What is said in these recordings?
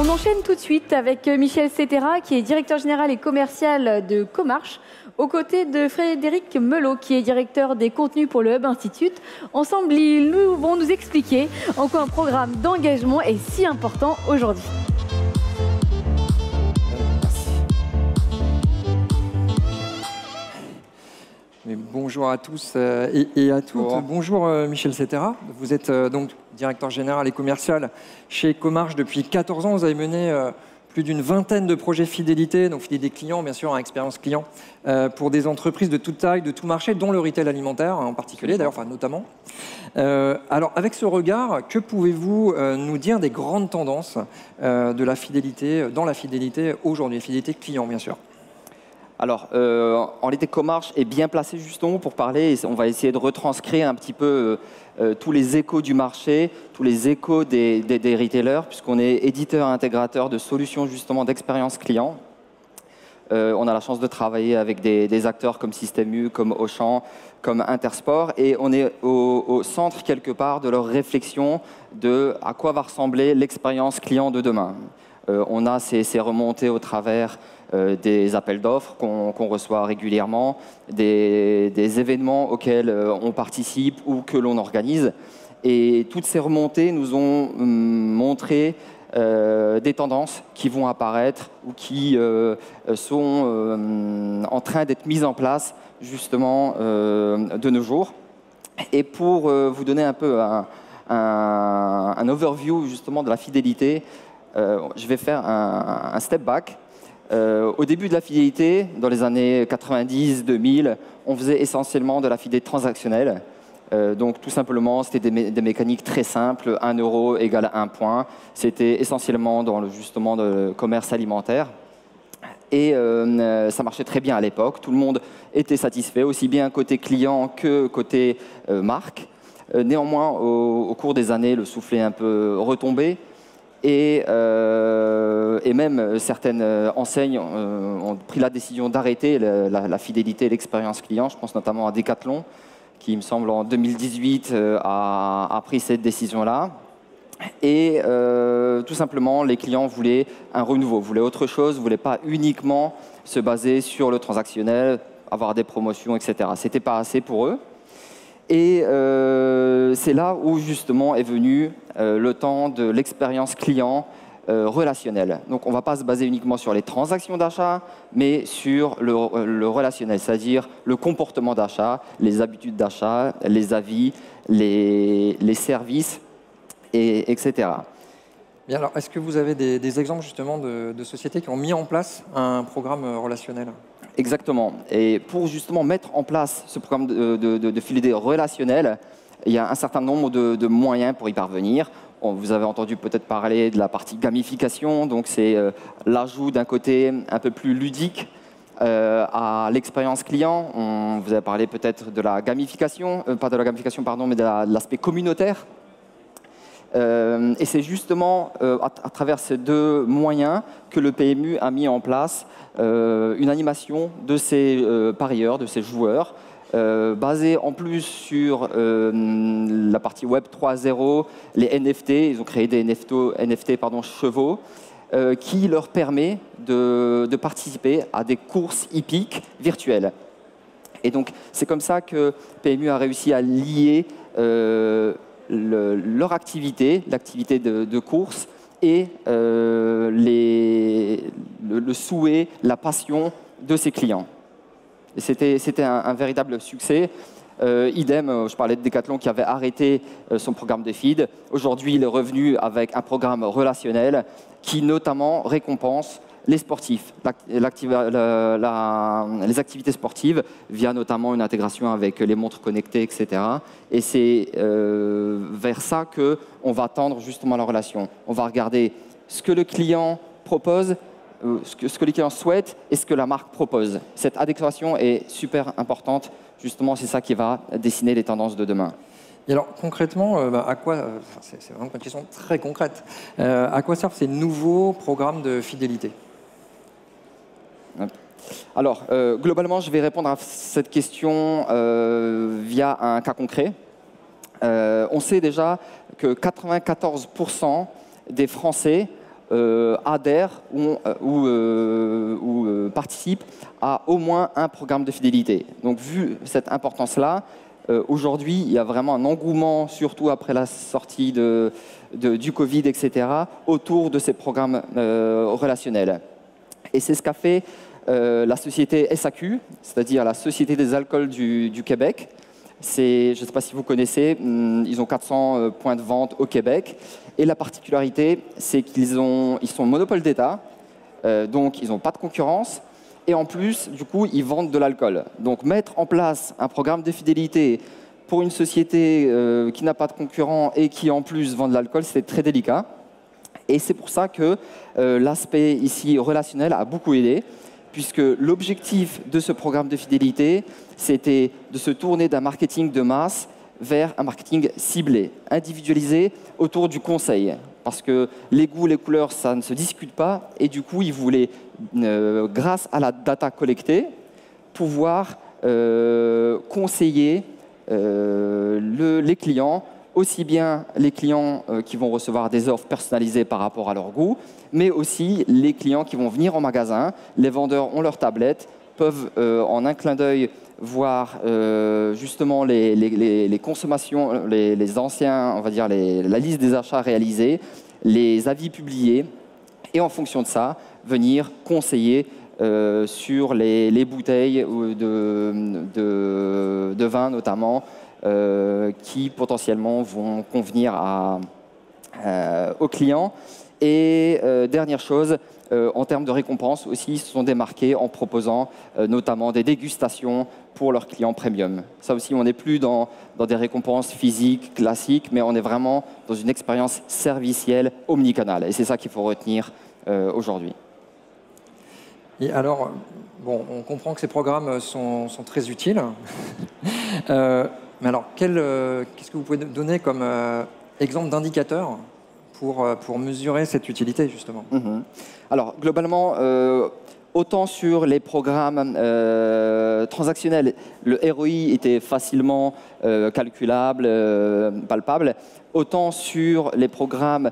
On enchaîne tout de suite avec Michel Cetera, qui est directeur général et commercial de Comarch, aux côtés de Frédéric Melot, qui est directeur des contenus pour le Hub Institute. Ensemble, ils vont nous expliquer en quoi un programme d'engagement est si important aujourd'hui. Mais bonjour à tous et à toutes. Bonjour Michel Cetera. Vous êtes donc directeur général et commercial chez Comarch depuis 14 ans. Vous avez mené plus d'une vingtaine de projets fidélité, donc fidélité client, bien sûr, expérience client, pour des entreprises de toute taille, de tout marché, dont le retail alimentaire en particulier, d'ailleurs, enfin notamment. Alors, avec ce regard, que pouvez-vous nous dire des grandes tendances de la fidélité, dans la fidélité aujourd'hui, fidélité client, bien sûr? Alors, en réalité, Comarch est bien placé justement pour parler, et on va essayer de retranscrire un petit peu tous les échos du marché, tous les échos des retailers, puisqu'on est éditeur et intégrateur de solutions justement d'expérience client. On a la chance de travailler avec des acteurs comme Système U, comme Auchan, comme Intersport, et on est au centre quelque part de leur réflexion de à quoi va ressembler l'expérience client de demain. On a ces remontées au travers des appels d'offres qu'on reçoit régulièrement, des événements auxquels on participe ou que l'on organise. Et toutes ces remontées nous ont montré des tendances qui vont apparaître ou qui sont en train d'être mises en place justement de nos jours. Et pour vous donner un peu un overview justement de la fidélité, je vais faire un step back. Au début de la fidélité, dans les années 90-2000, on faisait essentiellement de la fidélité transactionnelle. Donc tout simplement, c'était des mécaniques très simples, 1 euro égale 1 point. C'était essentiellement dans justement le commerce alimentaire. Et ça marchait très bien à l'époque. Tout le monde était satisfait, aussi bien côté client que côté marque. Néanmoins, au cours des années, le soufflet est un peu retombé. Et même certaines enseignes ont pris la décision d'arrêter la fidélité et l'expérience client. Je pense notamment à Decathlon, qui, il me semble, en 2018 a pris cette décision-là. Et tout simplement, les clients voulaient un renouveau, voulaient autre chose, ne voulaient pas uniquement se baser sur le transactionnel, avoir des promotions, etc. Ce n'était pas assez pour eux. Et c'est là où justement est venu le temps de l'expérience client relationnelle. Donc on ne va pas se baser uniquement sur les transactions d'achat, mais sur le relationnel, c'est-à-dire le comportement d'achat, les habitudes d'achat, les avis, les services, etc. Bien, alors, est-ce que vous avez des exemples justement de sociétés qui ont mis en place un programme relationnel? Exactement. Et pour justement mettre en place ce programme de fidélité relationnelle, il y a un certain nombre de moyens pour y parvenir. Vous avez entendu peut-être parler de la partie gamification, donc c'est l'ajout d'un côté un peu plus ludique à l'expérience client. On vous avez parlé peut-être de la gamification, pas de la gamification, pardon, mais de l'aspect communautaire. Et c'est justement à travers ces deux moyens que le PMU a mis en place une animation de ces parieurs, de ces joueurs, basée en plus sur la partie Web 3.0, les NFT. Ils ont créé des NFT chevaux, qui leur permet de participer à des courses hippiques virtuelles. Et donc c'est comme ça que PMU a réussi à lier leur activité, l'activité de course, et le souhait, la passion de ses clients. C'était un véritable succès. Idem, je parlais de Decathlon qui avait arrêté son programme de feed. Aujourd'hui, il est revenu avec un programme relationnel qui notamment récompense les sportifs, les activités sportives, via notamment une intégration avec les montres connectées, etc. Et c'est vers ça qu'on va tendre justement la relation. On va regarder ce que le client propose, ce que les clients souhaitent et ce que la marque propose. Cette adéquation est super importante. Justement, c'est ça qui va dessiner les tendances de demain. Et alors concrètement, à quoi, c'est vraiment une question très concrète, à quoi servent ces nouveaux programmes de fidélité? Alors, globalement, je vais répondre à cette question via un cas concret. On sait déjà que 94% des Français adhèrent ou participent à au moins un programme de fidélité. Donc, vu cette importance-là, aujourd'hui, il y a vraiment un engouement, surtout après la sortie du Covid, etc., autour de ces programmes relationnels. Et c'est ce qu'a fait la société SAQ, c'est-à-dire la Société des alcools du Québec. Je ne sais pas si vous connaissez, ils ont 400 points de vente au Québec. Et la particularité, c'est qu'ils sont monopole d'État, donc ils n'ont pas de concurrence. Et en plus, du coup, ils vendent de l'alcool. Donc mettre en place un programme de fidélité pour une société qui n'a pas de concurrent et qui en plus vend de l'alcool, c'est très délicat. Et c'est pour ça que l'aspect ici relationnel a beaucoup aidé, puisque l'objectif de ce programme de fidélité, c'était de se tourner d'un marketing de masse vers un marketing ciblé, individualisé autour du conseil. Parce que les goûts, les couleurs, ça ne se discute pas. Et du coup, ils voulaient, grâce à la data collectée, pouvoir conseiller les clients, aussi bien les clients qui vont recevoir des offres personnalisées par rapport à leur goût, mais aussi les clients qui vont venir en magasin. Les vendeurs ont leur tablette, peuvent en un clin d'œil voir justement les consommations, les anciens, on va dire la liste des achats réalisés, les avis publiés, et en fonction de ça, venir conseiller sur les bouteilles de vin notamment, qui potentiellement vont convenir aux clients. Et dernière chose, en termes de récompenses aussi, ils se sont démarqués en proposant notamment des dégustations pour leurs clients premium. Ça aussi, on n'est plus dans des récompenses physiques classiques, mais on est vraiment dans une expérience servicielle omnicanale. Et c'est ça qu'il faut retenir aujourd'hui. Et alors, bon, on comprend que ces programmes sont très utiles. Mais alors, qu'est-ce que vous pouvez donner comme exemple d'indicateur pour mesurer cette utilité, justement? Alors, globalement, autant sur les programmes transactionnels, le ROI était facilement calculable, palpable, autant sur les programmes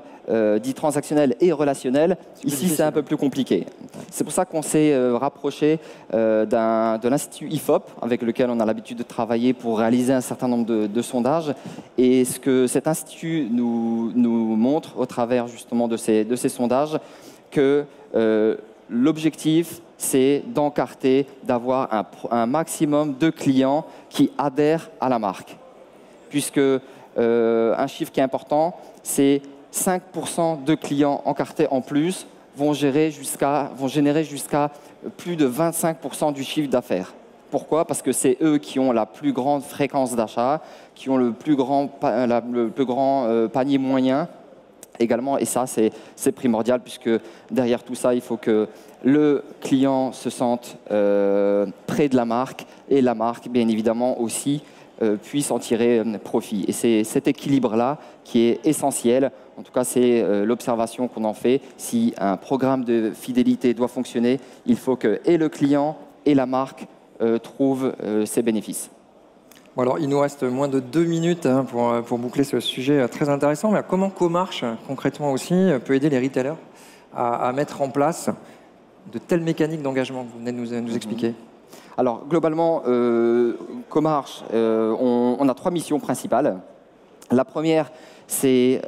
dits transactionnels et relationnels, ici c'est un peu plus compliqué. C'est pour ça qu'on s'est rapproché de l'Institut IFOP, avec lequel on a l'habitude de travailler pour réaliser un certain nombre de sondages. Et ce que cet institut nous montre au travers justement de ces sondages, que l'objectif, c'est d'encarter, d'avoir un maximum de clients qui adhèrent à la marque. Puisque un chiffre qui est important, c'est 5% de clients encartés en plus vont générer jusqu'à plus de 25% du chiffre d'affaires. Pourquoi? Parce que c'est eux qui ont la plus grande fréquence d'achat, qui ont le plus grand panier moyen également, et ça c'est primordial, puisque derrière tout ça, il faut que le client se sente près de la marque, et la marque, bien évidemment, aussi puisse en tirer profit. Et c'est cet équilibre-là qui est essentiel. En tout cas, c'est l'observation qu'on en fait. Si un programme de fidélité doit fonctionner, il faut que et le client et la marque trouvent ses bénéfices. Bon, alors, il nous reste moins de 2 minutes pour boucler ce sujet très intéressant. Mais comment Comarch, concrètement aussi, peut aider les retailers à mettre en place de telles mécaniques d'engagement que vous venez de nous expliquer? Alors, globalement, Comarch, on a 3 missions principales. La première, c'est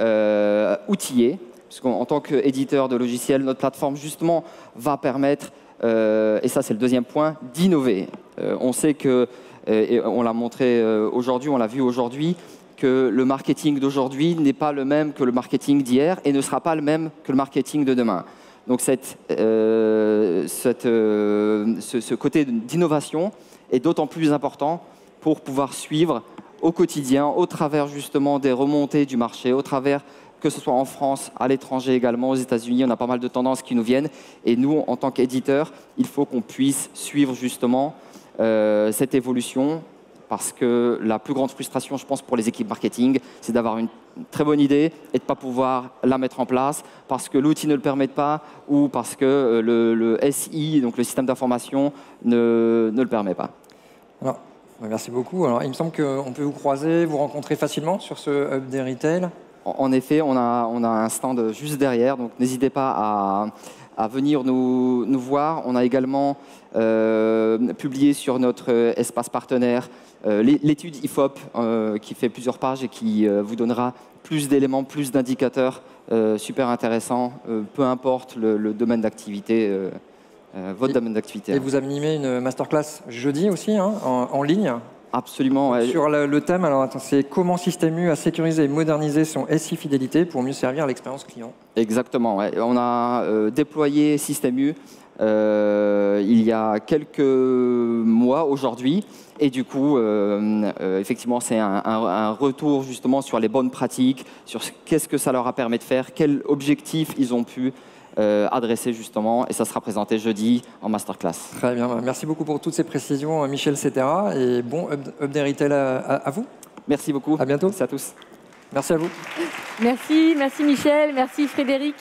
outiller, puisqu'en tant qu'éditeur de logiciels, notre plateforme, justement, va permettre, et ça c'est le deuxième point, d'innover. On sait que, et on l'a montré aujourd'hui, on l'a vu aujourd'hui, que le marketing d'aujourd'hui n'est pas le même que le marketing d'hier et ne sera pas le même que le marketing de demain. Donc ce côté d'innovation est d'autant plus important pour pouvoir suivre au quotidien, au travers justement des remontées du marché, au travers, que ce soit en France, à l'étranger également, aux États-Unis, on a pas mal de tendances qui nous viennent. Et nous, en tant qu'éditeurs, il faut qu'on puisse suivre justement cette évolution, parce que la plus grande frustration, je pense, pour les équipes marketing, c'est d'avoir une très bonne idée et de ne pas pouvoir la mettre en place parce que l'outil ne le permet pas ou parce que le SI, donc le système d'information, ne le permet pas. Alors, merci beaucoup. Alors, il me semble qu'on peut vous croiser, vous rencontrer facilement sur ce Hub des Retail. En effet, on a un stand juste derrière, donc n'hésitez pas à venir nous voir. On a également publié sur notre espace partenaire l'étude IFOP qui fait plusieurs pages et qui vous donnera plus d'éléments, plus d'indicateurs super intéressants, peu importe le domaine d'activité, votre domaine d'activité. Et vous animez une masterclass jeudi aussi, hein, en ligne. Absolument. Ouais. Sur le thème, alors attends, c'est comment Système U a sécurisé et modernisé son SI fidélité pour mieux servir l'expérience client. Exactement. Ouais. On a déployé Système U il y a quelques mois aujourd'hui. Et du coup, effectivement, c'est un retour justement sur les bonnes pratiques, sur qu'est-ce que ça leur a permis de faire, quels objectifs ils ont pu adresser justement. Et ça sera présenté jeudi en masterclass. Très bien. Merci beaucoup pour toutes ces précisions, Michel Cetera. Et bon Hub des Retail à vous. Merci beaucoup. À bientôt. Merci à tous. Merci à vous. Merci Michel, merci Frédéric.